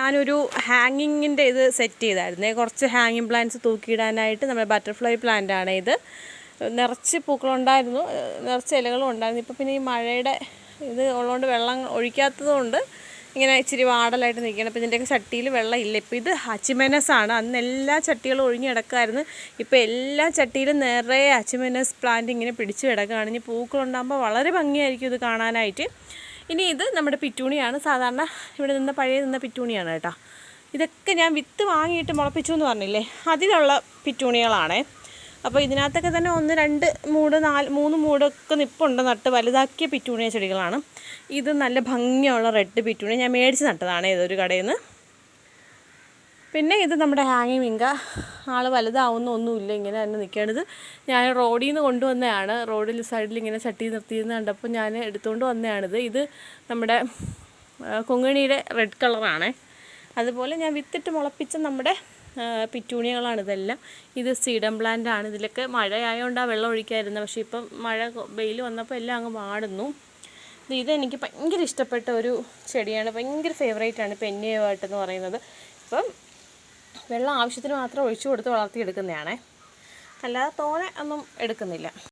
ഞാനൊരു ഹാങ്ങിങ്ങിൻ്റെ ഇത് സെറ്റ് ചെയ്തായിരുന്നേ. കുറച്ച് ഹാങ്ങിങ് പ്ലാന്റ്സ് തൂക്കിയിടാനായിട്ട്. നമ്മുടെ ബട്ടർഫ്ലൈ പ്ലാന്റാണ് ഇത്. നിറച്ച് പൂക്കളുണ്ടായിരുന്നു, നിറച്ച് ഇലകളും ഉണ്ടായിരുന്നു. ഇപ്പോൾ പിന്നെ ഈ മഴയുടെ ഇത് ഉള്ളതുകൊണ്ട് വെള്ളം ഒഴിക്കാത്തതുകൊണ്ട് ഇങ്ങനെ ഇച്ചിരി വാടലായിട്ട് നിൽക്കണം. അപ്പോൾ ഇതിൻ്റെയൊക്കെ ചട്ടിയിൽ വെള്ളം ഇല്ല. ഇപ്പോൾ ഇത് അച്ചിമെനസാണ്. അന്ന് എല്ലാ ചട്ടികളും ഒഴിഞ്ഞ് കിടക്കായിരുന്നു. ഇപ്പോൾ എല്ലാ ചട്ടിയിലും നിറയെ അച്ചിമെനസ് പ്ലാന്റ് ഇങ്ങനെ പിടിച്ച് കിടക്കുകയാണ്. ഇനി പൂക്കളുണ്ടാകുമ്പോൾ വളരെ ഭംഗിയായിരിക്കും ഇത് കാണാനായിട്ട്. ഇനി ഇത് നമ്മുടെ പിറ്റൂണിയാണ്. സാധാരണ ഇവിടെ പഴയ നിന്ന പിറ്റൂണിയാണ് കേട്ടോ. ഇതൊക്കെ ഞാൻ വിത്ത് വാങ്ങിയിട്ട് മുളപ്പിച്ചു എന്ന് പറഞ്ഞില്ലേ, അതിലുള്ള പിറ്റൂണികളാണേ. അപ്പോൾ ഇതിനകത്തൊക്കെ തന്നെ 1, 2 മൂട് 3 മൂടൊക്കെ നിപ്പുണ്ട്. നട്ട് വലുതാക്കിയ പിറ്റൂണിയ ചെടികളാണ്. ഇത് നല്ല ഭംഗിയുള്ള റെഡ് പിറ്റൂണിയ ഞാൻ മേടിച്ച് നട്ടതാണ് ഏതൊരു കടയിൽ നിന്ന്. പിന്നെ ഇത് നമ്മുടെ ഹാങ്ങിങ് വിങ്ക. ആൾ വലുതാവുന്നൊന്നുമില്ല, ഇങ്ങനെ തന്നെ നിൽക്കേണ്ടത്. ഞാൻ റോഡിൽ നിന്ന് കൊണ്ടുവന്നതാണ്. റോഡിൽ സൈഡിൽ ഇങ്ങനെ ചട്ടി നിർത്തിയിരുന്ന് കണ്ടപ്പോൾ ഞാൻ എടുത്തുകൊണ്ട് വന്നതാണിത്. ഇത് നമ്മുടെ കൊങ്ങിണിയുടെ റെഡ് കളറാണ്. അതുപോലെ ഞാൻ വിത്തിട്ട് മുളപ്പിച്ച നമ്മുടെ പിറ്റൂണിയകളാണിതെല്ലാം. ഇത് സീഡം പ്ലാന്റ് ആണ്. ഇതിലൊക്കെ മഴയായതുകൊണ്ടാണ് വെള്ളം ഒഴിക്കാതിരുന്നത്. പക്ഷേ ഇപ്പം വെയിൽ വന്നപ്പോൾ എല്ലാം അങ്ങ് വാടുന്നു. ഇതെനിക്ക് ഭയങ്കര ഇഷ്ടപ്പെട്ട ഒരു ചെടിയാണ്, ഭയങ്കര ഫേവറേറ്റാണ് പെന്നിയവായിട്ടെന്ന് പറയുന്നത്. ഇപ്പം വെള്ളം ആവശ്യത്തിന് മാത്രം ഒഴിച്ചു കൊടുത്ത് വളർത്തിയെടുക്കുന്നതാണേ, അല്ലാതെ തോനെ ഒന്നും എടുക്കുന്നില്ല.